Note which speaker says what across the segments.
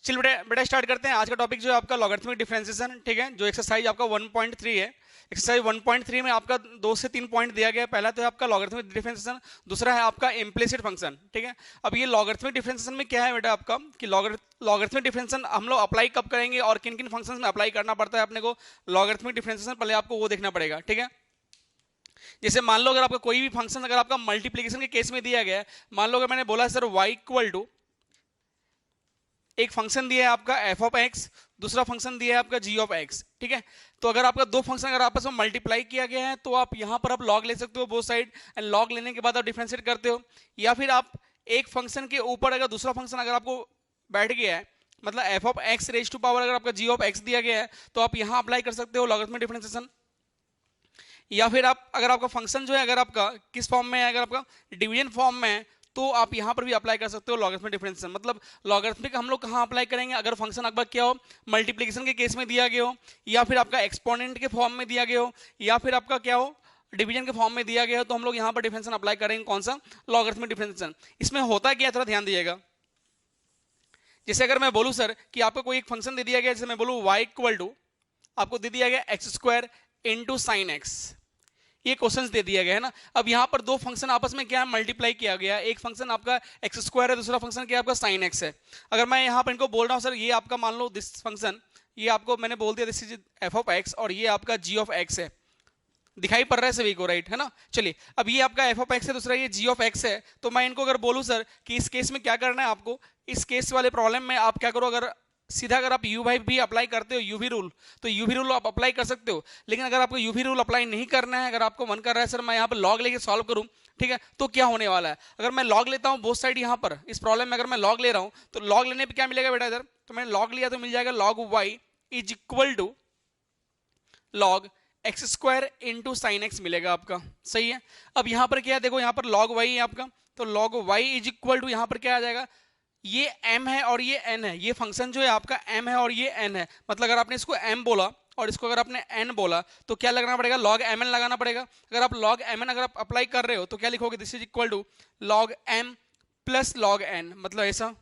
Speaker 1: चलिए बेटा बेटा स्टार्ट करते हैं। आज का टॉपिक जो है आपका लॉगरिथमिक डिफरेंशिएशन, ठीक है, जो एक्सरसाइज आपका 1.3 है। एक्सरसाइज 1.3 में आपका 2 से 3 पॉइंट दिया गया है। पहला तो है आपका लॉगरिथमिक डिफरेंशिएशन, दूसरा है आपका इम्प्लिसिट फंक्शन, ठीक है। अब ये लॉगरिथमिक डिफरेंशिएशन में क्या है बेटा आपका कि लॉगरिथमिक डिफरेंशिएशन हम लोग अप्लाई कब करेंगे और किन किन फंक्शंस में अप्लाई करना पड़ता है अपने को लॉगरिथमिक डिफरेंशिएशन, पहले आपको वो देखना पड़ेगा, ठीक है। जैसे मान लो अगर आपका कोई भी फंक्शन अगर आपका मल्टीप्लीकेशन के केस में दिया गया है, मान लो अगर मैंने बोला सर y इक्वल टू एक फंक्शन दिया है आपका एफ ऑफ एक्स, दूसरा फंक्शन दिया है आपका जी ऑफ एक्स, ठीक है। तो अगर आपका दो फंक्शन अगर आपस में मल्टीप्लाई किया गया है तो आप यहां पर आप लॉग ले सकते हो बोथ साइड, एंड लॉग लेने के बाद आप डिफरेंशिएट करते हो। या फिर आप एक फंक्शन के ऊपर अगर दूसरा फंक्शन अगर आपको बैठ गया है, मतलब F of X raise to power अगर आपका जी ऑफ एक्स दिया गया है तो आप यहां अप्लाई कर सकते हो लॉगरिथमिक डिफरेंशिएशन। या फिर आप अगर आपका फंक्शन जो है अगर आपका किस फॉर्म में है, अगर आपका डिवीजन फॉर्म में है तो आप यहां पर भी अप्लाई कर सकते हो लॉगरिथमिक डिफरेंशिएशन। मतलब लॉगरिथमिक हम लोग कहां अप्लाई करेंगे, अगर फंक्शन आपका क्या हो मल्टीप्लिकेशन के केस में दिया गया हो, या फिर आपका एक्सपोनेंट के फॉर्म में दिया गया हो, या फिर आपका क्या हो डिवीजन के फॉर्म में दिया गया हो, तो हम लोग यहां पर डिफरेंशिएशन अप्लाई करेंगे कौन सा लॉगरिथमिक डिफरेंशिएशन। इसमें होता क्या है थोड़ा ध्यान दीजिएगा। जैसे अगर मैं बोलूं सर कि आपको कोई एक फंक्शन दे दिया गया, जैसे मैं बोलूं y इक्वल टू आपको दे दिया गया x square into sine x, ये क्वेश्चंस दे दिया गया है ना। अब यहाँ पर दो फंक्शन आपस में क्या है मल्टीप्लाई किया गया है, एक फंक्शन आपका एक्स स्क्वायर है, दूसरा फंक्शन क्या है आपका साइन एक्स है। अगर मैं यहाँ पर इनको बोल रहा हूँ सर ये आपका मान लो दिस फंक्शन, ये आपको मैंने बोल दिया this is F of x और ये आपका जी ऑफ एक्स है, दिखाई पड़ रहा है सभी को, राइट है ना। चलिए अब ये आपका एफ ऑफ एक्स है, दूसरा ये जी ऑफ एक्स है, तो मैं इनको अगर बोलूँ सर कि इस केस में क्या करना है आपको, इस केस वाले प्रॉब्लम में आप क्या करो, अगर सीधा अगर आप यू बाई भी अप्लाई करते हो यूवी रूल, तो यूवी रूल आप अप्लाई कर सकते हो। लेकिन अगर आपको यूवी रूल अप्लाई नहीं करना है, अगर आपको मन कर रहा है सर मैं यहाँ पर लॉग लेके सॉल्व करूँ, ठीक है, तो क्या होने वाला है अगर मैं लॉग लेता हूँ बोथ साइड, यहाँ पर इस प्रॉब्लम में अगर मैं लॉग ले रहा हूँ तो लॉग लेने पे क्या मिलेगा बेटा इधर, तो मैंने लॉग लिया तो मिल जाएगा log Y is equal to log X square into sine X मिलेगा आपका, सही है। अब यहाँ पर क्या है देखो, यहाँ पर लॉग वाई है आपका, तो log Y is equal to यहाँ पर क्या आ जाएगा, ये m है और ये n है, ये फंक्शन जो है आपका m है और ये n है। मतलब अगर आपने इसको m बोला और इसको अगर आपने n बोला तो क्या लगाना पड़ेगा log mn लगाना पड़ेगा। अगर आप log mn अगर आप अप्लाई कर रहे हो तो क्या लिखोगे, this is equal to log m plus log n, मतलब ऐसा,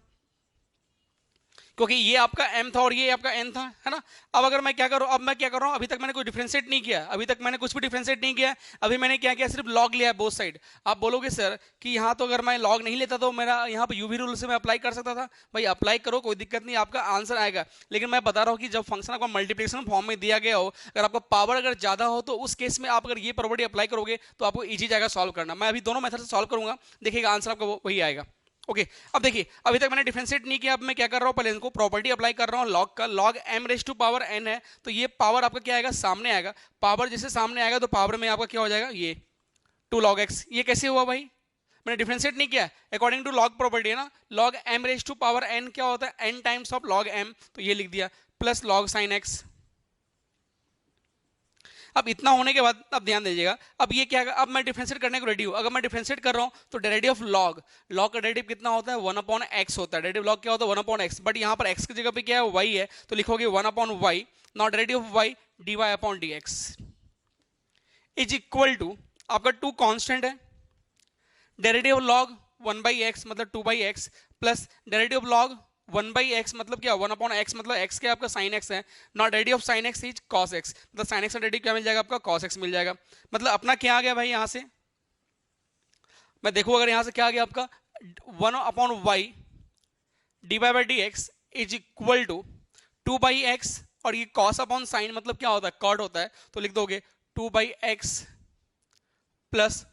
Speaker 1: क्योंकि ये आपका m था और ये आपका n था, है ना। अब अगर मैं क्या करूं, अब मैं क्या कर रहा हूं, अभी तक मैंने कुछ डिफरेंशिएट नहीं किया, अभी तक मैंने कुछ भी डिफरेंशिएट नहीं किया, अभी मैंने क्या किया सिर्फ लॉग लिया है बोथ साइड। आप बोलोगे सर कि यहाँ तो अगर मैं लॉग नहीं लेता तो मेरा यहाँ पर यूवी रूल से मैं अप्लाई कर सकता था, भाई अप्लाई करो कोई दिक्कत नहीं, आपका आंसर आएगा। लेकिन मैं बता रहा हूँ कि जब फंक्शन आपका मल्टीप्लिकेशन फॉर्म में दिया गया हो, अगर आपका पावर अगर ज्यादा हो तो उस केस में आप अगर ये प्रॉपर्टी अप्लाई करोगे तो आपको ईजी जाएगा सॉल्व करना। मैं अभी दोनों मेथड से सॉल्व करूंगा, देखिएगा आंसर आपका वही आएगा। ओके अब देखिए अभी तक मैंने डिफरेंशिएट नहीं किया, अब मैं क्या कर रहा हूं, पहले इनको प्रॉपर्टी अप्लाई कर रहा हूं लॉग का, log m raise to power n है, तो ये पावर आपका क्या आएगा सामने आएगा, पावर जैसे सामने आएगा तो पावर में आपका क्या हो जाएगा ये 2 log x। ये कैसे हुआ भाई, मैंने डिफरेंशिएट नहीं किया, अकॉर्डिंग टू लॉग प्रॉपर्टी है ना, log m raise to power n क्या होता है n times of log m, तो ये लिख दिया प्लस लॉग साइन x। अब इतना होने के बाद अब ध्यान दीजिएगा, अब ये क्या, अब मैं डिफरेंशिएट करने को रेडी हूं, अगर मैं डिफरेंशिएट कर रहा हूं तो डेरिवेटिव ऑफ लॉग, लॉग का डेरिवेटिव कितना होता है 1 अपॉन x होता है, डेरिवेटिव लॉग क्या होता है 1 अपॉन x, बट यहां पर x की जगह पे क्या है y है, तो लिखोगे 1 upon y, not derivative of y dy upon dx is equal to आपका 2 कांस्टेंट है, derivative of log 1 by X मतलब 2 by X, plus derivative of log 1 by X मतलब क्या 1 अपॉन एक्स, मतलब एक्स क्या आपका साइन एक्स है, not derivative of sine X is cos X, मतलब साइन एक्स का डेरिवेटिव क्या मिल जाएगा आपका कॉस एक्स मिल जाएगा। मतलब अपना क्या आ गया भाई, यहां से मैं देखूं अगर यहां से क्या आ गया आपका 1 upon Y D Y by D X is equal to 2 by X, और ये कॉस अपॉन साइन मतलब क्या होता है कॉट होता है, तो लिख दोगे 2 by X plus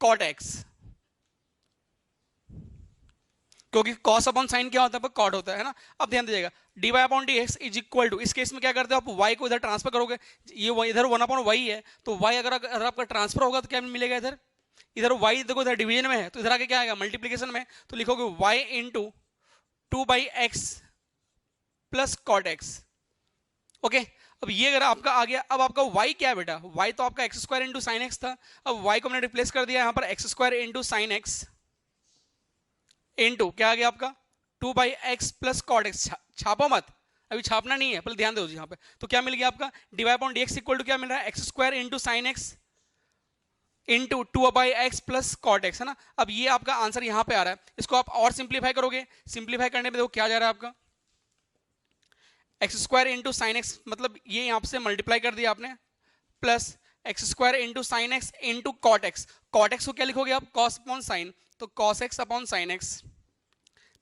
Speaker 1: cot X, क्योंकि cos अपॉन साइन क्या होता है कॉट होता है ना। अब ध्यान दीजिएगा dy upon dx is equal to, इस केस में क्या करते हो आप y को इधर ट्रांसफर करोगे, ये इधर 1 अपॉन y है, तो y अगर आपका ट्रांसफर होगा तो क्या मिलेगा इधर, इधर y देखो इधर डिवीजन में है तो इधर आके क्या आएगा मल्टीप्लीकेशन में, तो लिखोगे y into 2 by X plus cot X. Okay अब ये अगर आपका आ गया, अब आपका y क्या है बेटा, y तो आपका X square into sine x था, अब y को मैंने रिप्लेस कर दिया यहाँ पर X square into sine X into क्या आ गया आपका 2 by X plus cot X, छापो मत अभी छापना नहीं है, पहले ध्यान दो यहाँ पे, तो क्या मिल गया आपका D Y upon D X equal to क्या मिल रहा है X square into sine X into 2 by X plus cot X, है ना। अब ये आपका आंसर यहाँ पे आ रहा है, इसको आप और सिंप्लीफाई करोगे, सिंप्लीफाई करने पे देखो क्या जा रहा है आपका X square into sine X, मतलब ये यहाँ से मल्टीप्लाई कर दिया आपने, plus X square into sine X into cot X. Cot X को क्या लिखोगे आप, कॉस अपॉन साइन, तो cos X upon sine X.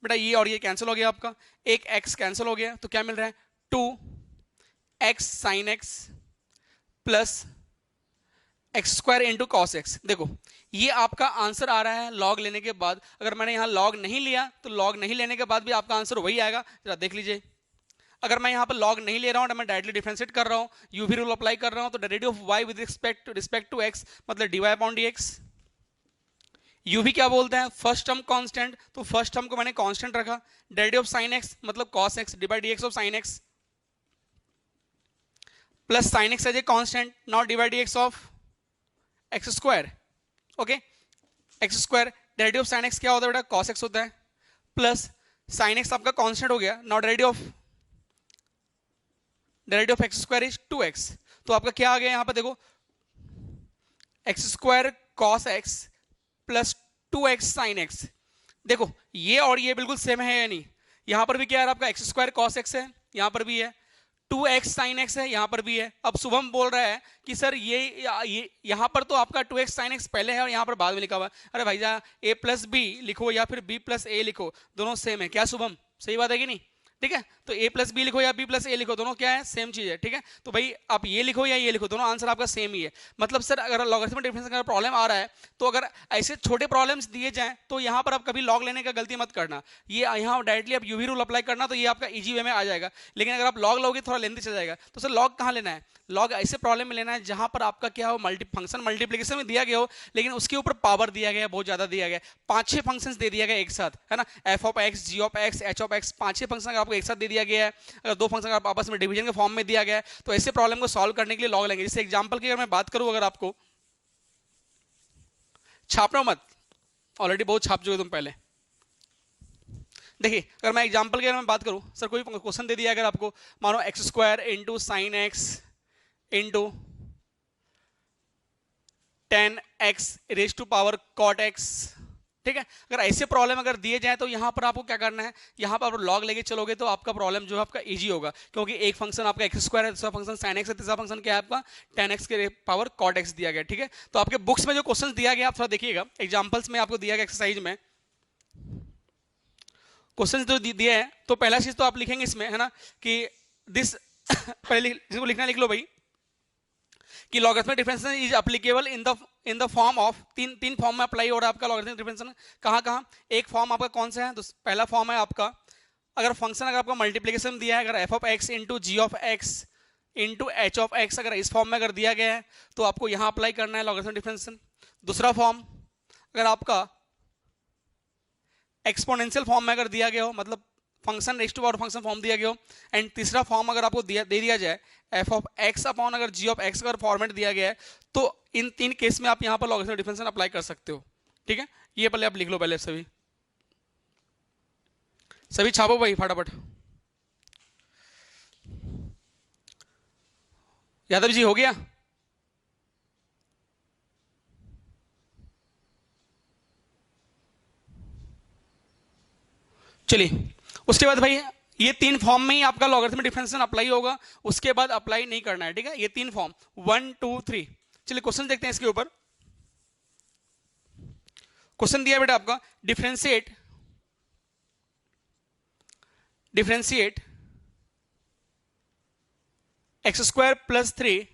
Speaker 1: बेटा ये और ये कैंसिल हो गया आपका, एक एक्स कैंसिल हो गया, तो क्या मिल रहा है, 2x sine x plus X square into cos x. देखो ये आपका आंसर आ रहा है लॉग लेने के बाद। अगर मैंने यहाँ लॉग नहीं लिया तो लॉग नहीं लेने के बाद भी आपका आंसर वही आएगा। जरा देख लीजिए, अगर मैं यहाँ पर लॉग नहीं ले रहा हूँ, मैं डायरेक्टली डिफरेंशिएट कर रहा हूँ, यूवी रूल अप्लाई कर रहा हूँ, तो derivative of y with respect to x मतलब dy अपॉन dx। यूवी क्या बोलते हैं, फर्स्ट टर्म कांस्टेंट, तो फर्स्ट टर्म को मैंने कांस्टेंट रखा। डेरिवेटिव ऑफ साइन x मतलब cos x divide dx of sine x plus sine x as a constant, not divide dx of X square. Okay, X square derivative of sine X क्या होता है बेटा, cos x होता है, plus sine x आपका constant हो गया, not derivative of X square is 2x। तो आपका क्या आ गया यहाँ पर, देखो x square cos x plus 2x sine x. देखो ये और ये बिल्कुल सेम है या नहीं, यहां पर भी क्या है आपका एक्स स्क्वायर कॉस एक्स है, यहां पर भी है 2x साइन एक्स है, यहां पर भी है। अब शुभम बोल रहा है कि सर ये यहां पर तो आपका 2x साइन एक्स पहले है और यहां पर बाद में लिखा हुआ है। अरे भाईजा a प्लस बी लिखो या फिर b प्लस ए लिखो, दोनों सेम है। क्या शुभम, सही बात है कि नहीं? ठीक है, तो a प्लस बी लिखो या b प्लस ए लिखो, दोनों क्या है, सेम चीज है। ठीक है, तो भाई आप ये लिखो या ये लिखो, दोनों आंसर आपका सेम ही है। मतलब सर अगर लॉगरिथमिक डिफरेंस का प्रॉब्लम आ रहा है तो अगर ऐसे छोटे प्रॉब्लम्स दिए जाएं तो यहाँ पर आप कभी लॉग लेने का गलती मत करना। ये यहाँ डायरेक्टली आप यूवी रूल अप्लाई करना, तो ये आपका इजी वे में आ जाएगा। लेकिन अगर आप लॉग लोगे थोड़ा लेंथी चल जाएगा। तो सर लॉग कहाँ लेना है, लॉग ऐसे प्रॉब्लम में लेना है जहां पर आपका क्या हो, फंक्शन मल्टीप्लिकेशन में दिया गया हो लेकिन उसके ऊपर पावर दिया गया है, बहुत ज्यादा दिया गया है, 5-6 फंक्शंस दे दिया गया एक साथ, है ना, f of x, g of x, h of x, 5-6 function अगर आपको एक साथ दे दिया गया है, अगर 2 फंक्शन आप आपस में डिवीजन के फॉर्म में दिया गया है, तो ऐसे प्रॉब्लम को सॉल्व करने के लिए लॉग लेंगे। जैसे एग्जांपल की अगर मैं बात करूं, अगर आपको छापना मत, ऑलरेडी बहुत छाप चुके तुम पहले। देखिए अगर मैं एग्जांपल की अगर मैं बात करूं, सर कोई क्वेश्चन दे दिया अगर आपको, मानो X square into sine X into 10x raise to power cot X. ठीक है, अगर ऐसे प्रॉब्लम अगर दिए जाए तो यहां पर आपको क्या करना है, यहां पर आप लॉग लेके चलोगे तो आपका प्रॉब्लम जो है आपका इजी होगा, क्योंकि एक फंक्शन आपका एक्स स्क्वायर है, दूसरा फंक्शन साइन एक्स है, तीसरा फंक्शन क्या है आपका 10x के पावर कॉट एक्स दिया गया। ठीक है, तो आपके बुक्स में जो क्वेश्चन दिया गया आप थोड़ा देखिएगा, एग्जाम्पल्स में आपको दिया गया एक्सरसाइज में क्वेश्चन जो दिए हैं, तो पहला चीज तो आप लिखेंगे इसमें, है ना, कि दिस पहले इसको लिखना, लिख लो भाई कि logarithmic differentiation is applicable in the form of, तीन फॉर्म में अप्लाई हो रहा है आपका लॉगरिथमिक डिफरेंशिएशन। कहाँ, एक फॉर्म आपका कौन सा है, पहला फॉर्म है आपका, अगर फंक्शन अगर आपका मल्टीप्लिकेशन दिया है, अगर f of x into G of X into H of X अगर इस फॉर्म में अगर दिया गया है तो आपको यहां अप्लाई करना है लॉगरिथमिक डिफरेंशिएशन। दूसरा फॉर्म अगर आपका एक्सपोनेंशियल फॉर्म में अगर दिया गया हो, मतलब function raise to power function form दिया गया हो, एंड तीसरा फॉर्म अगर आपको दे दिया जाए f ऑफ x अपॉन अगर g ऑफ x अगर फॉर्मेट दिया गया है, तो इन तीन केस में आप यहां पर लॉगरिथमिक डिफरेंशिएशन अप्लाई कर सकते हो। ठीक है, ये पहले आप लिख लो, पहले सभी छापो भाई फटाफट। यादव जी हो गया? चलिए उसके बाद भाई ये तीन फॉर्म में ही आपका लॉगरिथमिक डिफरेंशिएशन अप्लाई होगा, उसके बाद अप्लाई नहीं करना है। ठीक है, ये तीन फॉर्म 1 2 3। चलिए क्वेश्चन देखते हैं इसके ऊपर। क्वेश्चन दिया बेटा आपका, differentiate X square plus 3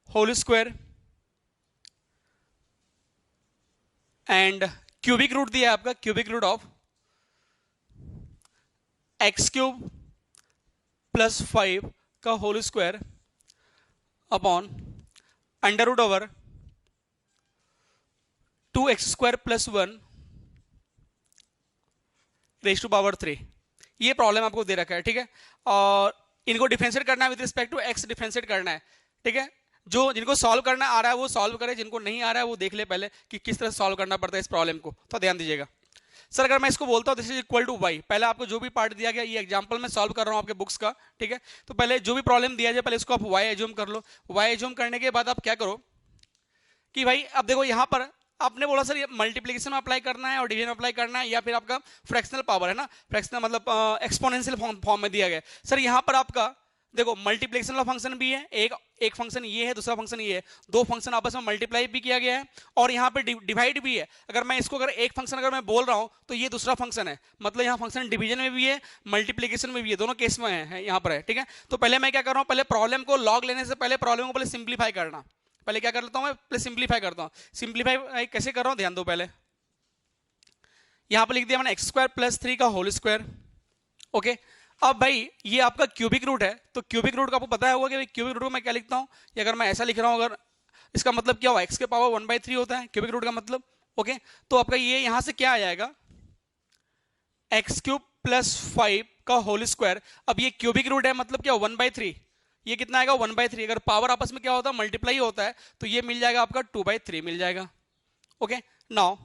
Speaker 1: whole square and cubic root दिया है आपका, cubic root of X cube plus 5 का whole square upon under root over 2x square plus 1 raise to power 3। ये प्रॉब्लम आपको दे रखा है। ठीक है, और इनको डिफरेंशिएट करना है with respect to x, differentiate करना है। ठीक है, जो जिनको सॉल्व करना आ रहा है वो सॉल्व करे, जिनको नहीं आ रहा है वो देख ले पहले कि किस तरह सॉल्व करना पड़ता है इस प्रॉब्लम को, तो ध्यान दीजिएगा। सर अगर मैं इसको बोलता हूँ this is equal to Y, पहले आपको जो भी पार्ट दिया गया, ये एग्जांपल में सॉल्व कर रहा हूँ आपके बुक्स का। ठीक है, तो पहले जो भी प्रॉब्लम दिया जाए पहले इसको आप वाई एज्यूम कर लो। वाई एज्यूम करने के बाद आप क्या करो कि भाई अब देखो यहाँ पर आपने बोला सर ये मल्टीप्लिकेशन में अप्लाई करना है और डिवीजन में अप्लाई करना है या फिर आपका फ्रैक्शनल पावर है ना, फ्रैक्शनल मतलब एक्सपोनेंशियल फॉर्म में दिया गया है। सर यहाँ पर आपका देखो मल्टीप्लिकेशन वाला फंक्शन भी है, एक फंक्शन ये है, दूसरा फंक्शन ये है, दो फंक्शन आपस में मल्टीप्लाई भी किया गया है और यहाँ पे डिवाइड भी है। अगर मैं इसको अगर एक फंक्शन अगर मैं बोल रहा हूँ तो ये दूसरा फंक्शन है, मतलब यहाँ फंक्शन डिवीजन में भी है, मल्टीप्लिकेशन में भी है, दोनों केस में है यहाँ पर है, ठीक है। तो पहले मैं क्या कर रहा हूँ, पहले प्रॉब्लम को लॉग लेने से पहले प्रॉब्लम को पहले सिंप्लीफाई करना, पहले क्या कर लेता हूँ मैं, पहले सिंप्लीफाई करता हूँ। सिंप्लीफाई कैसे कर रहा हूँ ध्यान दो, पहले यहाँ पर लिख दिया मैंने x² + 3 का होल स्क्वायर, ओके। अब भाई ये आपका क्यूबिक रूट है, तो क्यूबिक रूट का आपको पता होगा कि क्यूबिक रूट को मैं क्या लिखता हूँ, या अगर मैं ऐसा लिख रहा हूँ, अगर इसका मतलब क्या हुआ, x के पावर 1/3 होता है क्यूबिक रूट का मतलब, ओके। तो आपका ये यहां से क्या आ जाएगा, x³ + 5 का होल स्क्वायर। अब ये क्यूबिक रूट है मतलब क्या 1/3, ये कितना आएगा 1/3। अगर पावर आपस में क्या होता है मल्टीप्लाई होता है तो ये मिल जाएगा आपका 2/3 मिल जाएगा, ओके। नाउ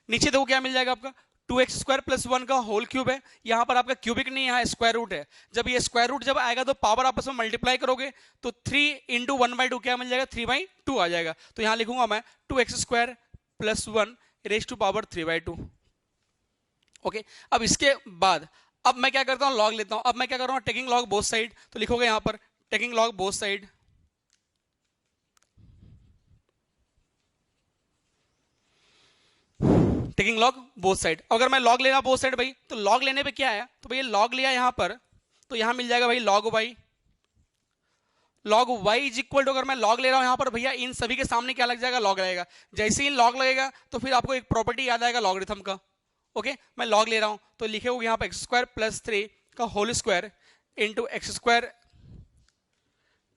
Speaker 1: नीचे देखो क्या मिल जाएगा आपका 2x² + 1 का होल क्यूब है, यहां पर आपका क्यूबिक नहीं, यहाँ स्क्वायर रूट है। जब ये स्क्वायर रूट जब आएगा तो पावर आपस में मल्टीप्लाई करोगे तो 3 × 1/2 क्या मिल जाएगा 3/2 आ जाएगा। तो यहां लिखूंगा मैं 2x² + 1 raised to 3/2, ओके। अब इसके बाद अब मैं क्या करता हूं, लॉग लेता हूं। अब मैं क्या कर रहा हूं, टेकिंग लॉग बोथ साइड, तो लिखोगे यहां पर taking log both side, taking log both side. अगर मैं लॉग लेना बोथ साइड भाई, तो लॉग लेने पे क्या है, तो भाई लॉग लिया यहां पर, तो यहां मिल जाएगा भाई log y, log y is equal to, अगर मैं log ले रहा हूं यहां पर भैया इन सभी के सामने क्या लग जाएगा, log लगेगा। जैसे ही log लगेगा तो फिर आपको एक प्रॉपर्टी याद आएगा लॉगरिथम का, ओके। मैं log ले रहा हूं तो लिखे होगे यहां पर x² + 3 का whole square into x³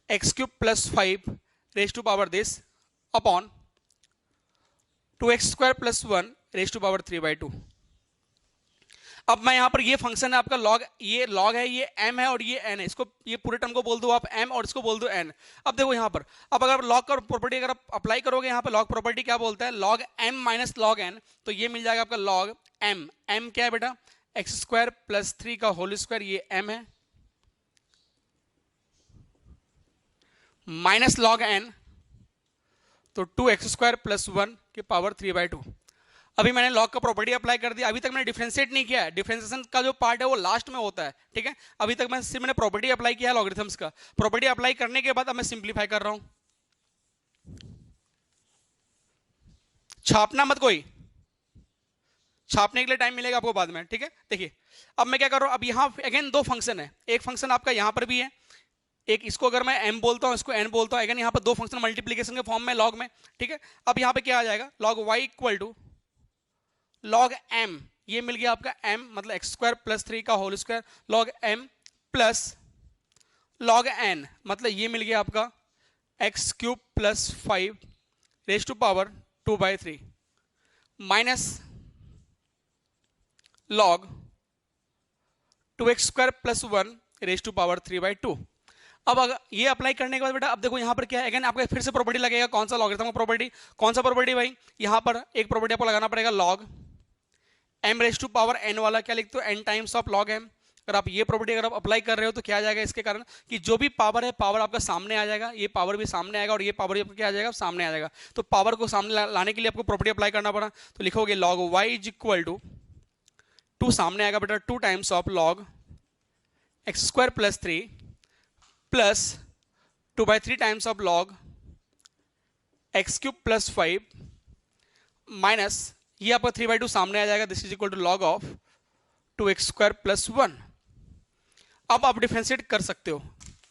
Speaker 1: + 5 raised to power this upon 2x² + 1 raised to power 3/2। अब मैं यहां पर ये फंक्शन है आपका log, ये log है, ये m है और ये n है, इसको ये पूरे टर्म को बोल दो आप m और इसको बोल दो n। अब देखो यहां पर, अब अगर log का प्रॉपर्टी अगर आप अप्लाई करोगे यहां पर, log प्रॉपर्टी क्या बोलता है, log m - log n, तो ये मिल जाएगा आपका log m क्या है बेटा, x² + 3 का होल स्क्वायर, ये m है, माइनस log n, तो 2x² + 1 के पावर 3/2। अभी मैंने लॉग का प्रॉपर्टी अप्लाई कर दिया, अभी तक मैंने डिफरेंशिएट नहीं किया है, डिफरेंशिएशन का जो पार्ट है वो लास्ट में होता है, ठीक है। अभी तक मैं सिर्फ मैंने प्रॉपर्टी अप्लाई किया है लॉगरिथम्स का। प्रॉपर्टी अप्लाई करने के बाद अब मैं सिंप्लीफाई कर रहा हूं, छापना मत कोई, छापने के लिए टाइम मिलेगा आपको बाद में, ठीक है। देखिए अब मैं क्या कर रहा हूं, अब यहां अगेन दो फंक्शन है, एक फंक्शन आपका यहां पर भी है, एक इसको अगर मैं m बोलता हूं, इसको n बोलता हूं, अगेन यहां पर दो फंक्शन मल्टीप्लीकेशन के फॉर्म में लॉग में, ठीक है। अब यहां पे क्या आ जाएगा, log y equal to log m, ये मिल गया आपका m मतलब x² + 3 का whole square, log m plus log n मतलब ये मिल गया आपका x³ + 5 raised to power 2/3 minus log 2x² + 1 raised to power 3/2। अब अगर ये अप्लाई करने के बाद बेटा अब देखो यहाँ पर क्या है, अगेन आपका फिर से प्रॉपर्टी लगेगा, कौन सा लॉगरिथम का प्रॉपर्टी, कौन सा प्रॉपर्टी भाई, यहाँ पर एक प्रॉपर्टी आपको लगाना पड़ेगा log m raised to power n वाला, क्या लिखते हो n times of log m। अगर आप ये प्रॉपर्टी अगर आप अप्लाई कर रहे हो तो क्या आ जाएगा, इसके कारण कि जो भी पावर है पावर आपका सामने आ जाएगा, ये पावर भी सामने आएगा और ये पावर भी आपका क्या आ जाएगा, सामने आ जाएगा। तो पावर को सामने लाने के लिए आपको प्रॉपर्टी अप्लाई करना पड़ा, तो लिखोगे log y is equal to 2 सामने आएगा बेटा 2 times of log x² + 3 plus 2/3 times of log x³ + 5 minus ये आपका 3/2 सामने आ जाएगा, this is equal to log of 2x² + 1। अब आप डिफरेंशिएट कर सकते हो,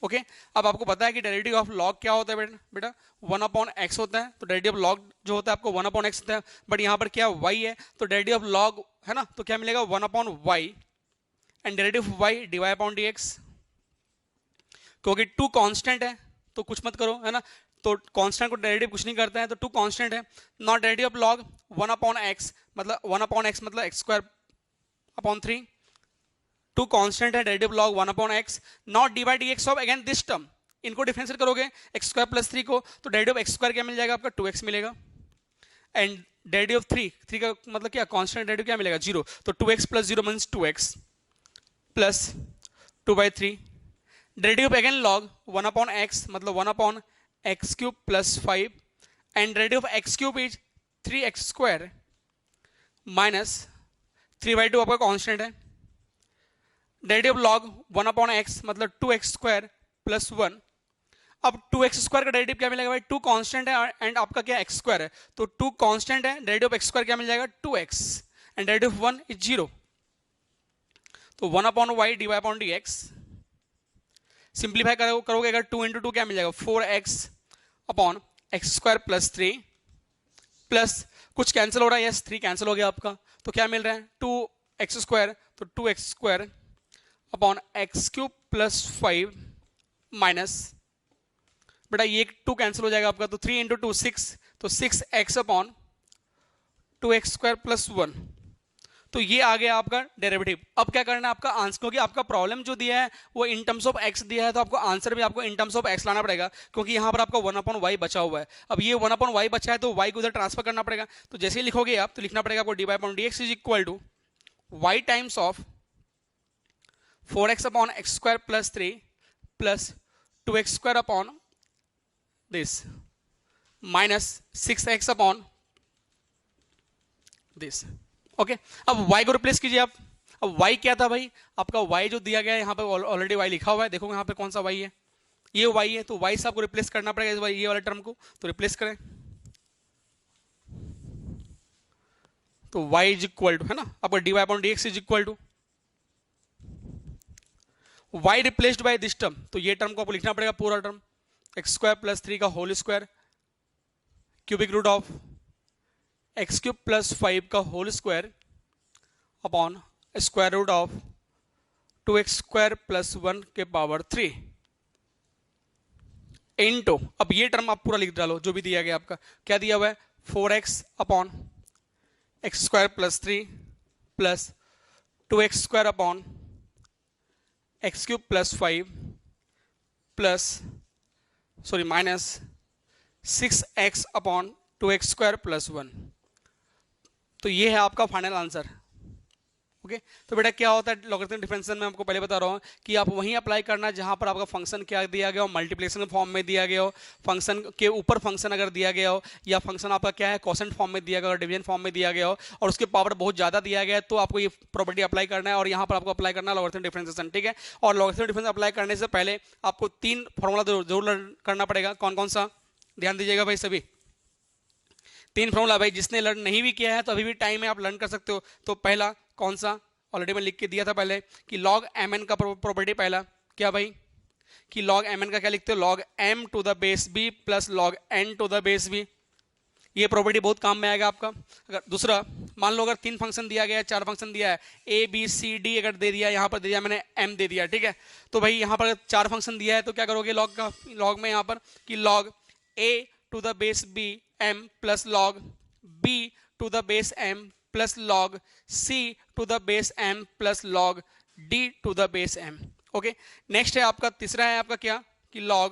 Speaker 1: ओके। अब आपको पता है कि डेरिवेटिव ऑफ log क्या होता है बेटा 1/x होता है, तो डेरिवेटिव ऑफ log जो होता है आपको 1/x होता है, बट यहाँ पर क्या y है, तो डेरिवेटिव ऑफ log है ना, तो क्या मिलेगा 1/y and derivative of y dy/dx, क्योंकि 2 कांस्टेंट है तो कुछ मत करो, है ना, तो कांस्टेंट को डेरिवेटिव कुछ नहीं करता है, तो 2 कांस्टेंट है। Not derivative of log 1/x मतलब 1/x मतलब x²/3, 2 कांस्टेंट है, derivative log 1/x, not dy/dx of again this term, इनको डिफरेंशिएट करोगे x² + 3 को, तो डेरिवेटिव ऑफ x² क्या मिल जाएगा आपका 2x मिलेगा, एंड डेरिवेटिव ऑफ 3 का मतलब क्या, कांस्टेंट डेरिवेटिव क्या मिलेगा 0, तो 2x + 0 means 2x plus 2/3, derivative again log 1/x मतलब 1/x³ + 5 and derivative of x³ is 3x² minus 3/2 आपका कांस्टेंट है। डेरिवेटिव ऑफ लॉग 1/x मतलब 2x² प्लस 1। अब 2x² का डेरिवेटिव क्या मिलेगा भाई, 2 कांस्टेंट है एंड आपका क्या x² है, तो 2 कांस्टेंट है, डेरिवेटिव ऑफ x² क्या मिल जाएगा 2x and derivative of 1 is 0। तो 1/y dy/dx सिंप्लीफाई करोगे अगर 2 × 2 क्या मिल जाएगा 4x/x² प्लस 3 प्लस कुछ कैंसिल हो रहा है, यस 3 कैंसिल हो गया आपका, तो क्या मिल रहा है 2x² तो 2x² upon x³ plus 5 minus बेटा ये 2 कैंसिल हो जाएगा आपका, तो 3 × 2 6 तो 6x अपॉन 2x² प्लस 1। तो ये आ गया आपका डेरिवेटिव। अब क्या करना है आपका आंसर, क्योंकि आपका प्रॉब्लम जो दिया है वो इन टर्म्स ऑफ x दिया है, तो आपको आंसर भी आपको इन टर्म्स ऑफ x लाना पड़ेगा, क्योंकि यहाँ पर आपका 1/y बचा हुआ है। अब ये 1/y बचा है तो y को उधर ट्रांसफर करना पड़ेगा, तो जैसे ही लिखोगे आप तो लिखना पड़ेगा आपको dy/dx is equal to y times of 4x/x² plus 3 plus 2x² upon this minus 6x upon this. Okay अब y को रिप्लेस कीजिए आप। अब y क्या था भाई, आपका y जो दिया गया है यहाँ पे ऑलरेडी y लिखा हुआ है, देखो यहाँ पे कौन सा y है, ये y है, तो y से आपको रिप्लेस करना पड़ेगा ये वाले टर्म को, तो रिप्लेस करें तो y इज इक्वल टू है ना आपका dy/dx is equal to y replaced by this term, तो ये टर्म को आपको लिखना पड़ेगा पूरा टर्म x² प्लस 3 का whole square cubic root of x³ plus 5 का whole square upon square root of 2x² plus 1 के पावर 3 इनटू, अब ये टर्म आप पूरा लिख डालो जो भी दिया गया आपका, क्या दिया हुआ है 4x upon x² plus 3 plus 2x² upon x³ plus 5 plus sorry minus 6x upon 2x² plus 1। तो ये है आपका फाइनल आंसर। ओके तो बेटा क्या होता है लॉगरिथमिक डिफरेंशियल में, आपको पहले बता रहा हूँ कि आप वहीं अप्लाई करना जहां पर आपका फंक्शन क्या दिया गया हो, मल्टीप्लिकेशन फॉर्म में दिया गया हो, फंक्शन के ऊपर फंक्शन अगर दिया गया हो, या फंक्शन आपका क्या है कोसेंट फॉर्म में दिया गया हो, डिवीजन फॉर्म में दिया गया हो और उसके पावर बहुत ज्यादा दिया गया है, तो आपको ये प्रॉपर्टी अप्लाई करना है और यहाँ पर आपको अप्लाई करना है लॉगरिथमिक डिफरेंशिएशन। ठीक है, और लॉगरिथमिक डिफरेंस अप्लाई करने से पहले आपको 3 फॉर्मूला जरूर लर्न करना पड़ेगा। कौन कौन सा, ध्यान दीजिएगा भाई सभी 3 फॉर्मूला भाई, जिसने लर्न नहीं भी किया है तो अभी भी टाइम है, आप लर्न कर सकते हो। तो पहला कौन सा, ऑलरेडी मैं लिख के दिया था पहले कि log mn का प्रॉपर्टी, पहला क्या भाई कि log mn का क्या लिखते हो log m to the base b plus log n to the base b, ये प्रॉपर्टी बहुत काम में आएगा आपका। अगर दूसरा मान लो अगर 3 फंक्शन दिया गया है, 4 फंक्शन दिया है a b c d, अगर दे दिया यहाँ पर दे दिया मैंने m दे दिया, ठीक है, तो भाई यहाँ पर 4 फंक्शन दिया है तो क्या करोगे log में यहाँ पर कि log a to the base b m plus log b to the base m plus log c to the base m plus log d to the base m। Okay next है आपका तीसरा है आपका क्या कि log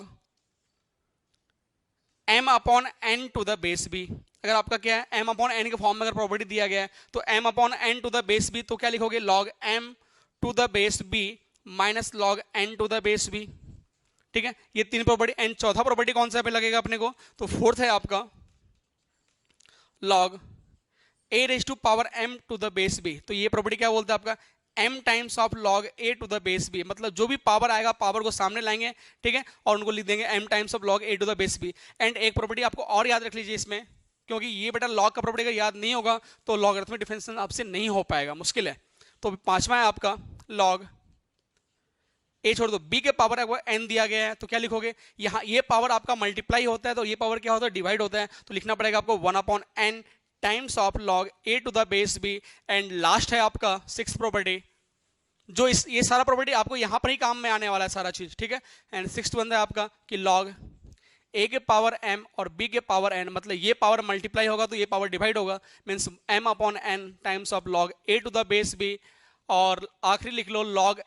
Speaker 1: m upon n to the base b, अगर आपका क्या है m अपॉन n के फॉर्म में अगर प्रॉपर्टी दिया गया है तो m upon n to the base b, तो क्या लिखोगे log m to the base b minus log n to the base b। ठीक है, ये 3 प्रॉपर्टी एंड चौथा प्रॉपर्टी कौन सा पे लगेगा अपने को, तो फोर्थ है आपका log a raise to power m to the base b, तो ये प्रॉपर्टी क्या बोलता है आपका m times of log a to the base b, मतलब जो भी पावर आएगा पावर को सामने लाएंगे, ठीक है, और उनको लिख देंगे m times of log a to the base b। And एक प्रॉपर्टी आपको और याद रख लीजिए इसमें, क्योंकि ये बेटा log का प्रॉपर्टी अगर याद नहीं होगा तो लॉगरिथमिक डिफरेंशिएशन आपसे नहीं हो पाएगा, मुश्किल है। तो पांचवा है आपका log a छोड़ दो b के पावर है वो n दिया गया है, तो क्या लिखोगे यहाँ ये पावर आपका मल्टीप्लाई होता है तो ये पावर क्या होता है डिवाइड होता है, तो लिखना पड़ेगा आपको 1/n times of log a to the base b। And last है आपका 6th प्रॉपर्टी, जो ये सारा प्रॉपर्टी आपको यहाँ पर ही काम में आने वाला है सारा चीज, ठीक है। एंड 6th बंदा है आपका कि log a के पावर m और b के पावर n, मतलब ये पावर मल्टीप्लाई होगा तो ये पावर डिवाइड होगा, means m upon n times of log a to the base b। और आखिरी लिख लो log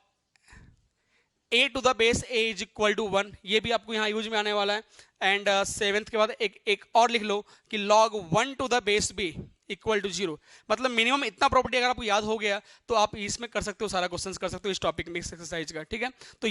Speaker 1: a to the base a is equal to 1, ये भी आपको यहाँ यूज में आने वाला है। एंड 7th के बाद एक और लिख लो कि log 1 to the base b equal to 0, मतलब मिनिमम इतना प्रॉपर्टी अगर आपको याद हो गया तो आप इसमें कर सकते हो, सारा क्वेश्चंस कर सकते हो इस टॉपिक में, इस एक्सरसाइज का, ठीक है। तो